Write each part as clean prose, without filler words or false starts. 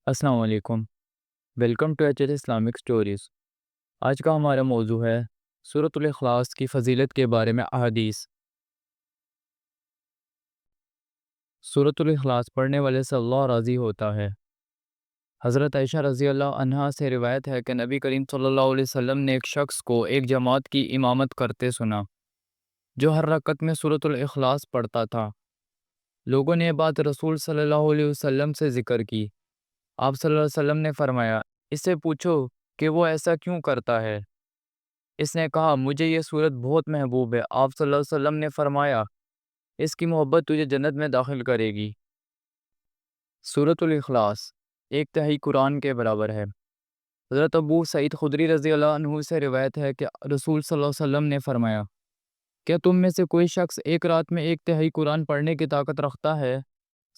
السلام علیکم۔ Welcome to H S Islamic stories. آج کا ہمارا موضوع ہے سورۃ الاخلاص کی فضیلت کے بارے میں احادیث۔ سورۃ الاخلاص پڑھنے والے سے اللہ راضی ہوتا ہے۔ حضرت عائشہ رضی اللہ عنہا سے روایت ہے کہ نبی کریم صلی اللہ علیہ وسلم نے ایک شخص کو ایک جماعت کی امامت کرتے سنا جو ہر رکعت میں سورۃ الاخلاص پڑھتا تھا۔ لوگوں نے یہ بات رسول صلی اللہ علیہ وسلم سے ذکر کی۔ آپ صلی اللہ علیہ وسلم نے فرمایا، اس سے پوچھو کہ وہ ایسا کیوں کرتا ہے۔ اس نے کہا، مجھے یہ صورت بہت محبوب ہے۔ آپ صلی اللہ علیہ وسلم نے فرمایا، اس کی محبت تجھے جنت میں داخل کرے گی۔ سورۃ الاخلاص ایک تہائی قرآن کے برابر ہے۔ حضرت ابو سعید خدری رضی اللہ عنہ سے روایت ہے کہ رسول صلی اللہ علیہ وسلم نے فرمایا، کیا تم میں سے کوئی شخص ایک رات میں ایک تہائی قرآن پڑھنے کی طاقت رکھتا ہے؟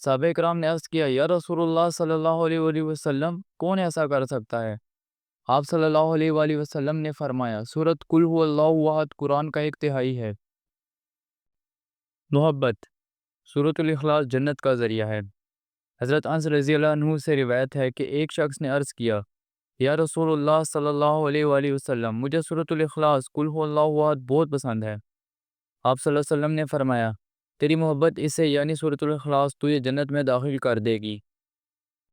صحابہ کرام نے عرض کیا، یا رسول اللہ صلی اللہ علیہ وآلہ وسلم، کون ایسا کر سکتا ہے؟ آپ صلی اللہ علیہ وآلہ وسلم نے فرمایا، سورۃ قل هو اللہ احد قرآن کا ایک تہائی ہے۔ محبت۔ سورۃ الاخلاص جنت کا ذریعہ ہے۔ حضرت انس رضی اللہ عنہ سے روایت ہے کہ ایک شخص نے عرض کیا، یا رسول اللہ صلی اللہ علیہ وآلہ وسلم، مجھے سورۃ الاخلاص قل هو اللہ احد بہت پسند ہے۔ آپ صلی اللہ علیہ وسلم نے فرمایا، تیری محبت اس سے یعنی سورۃ الاخلاص تجھے جنت میں داخل کر دے گی۔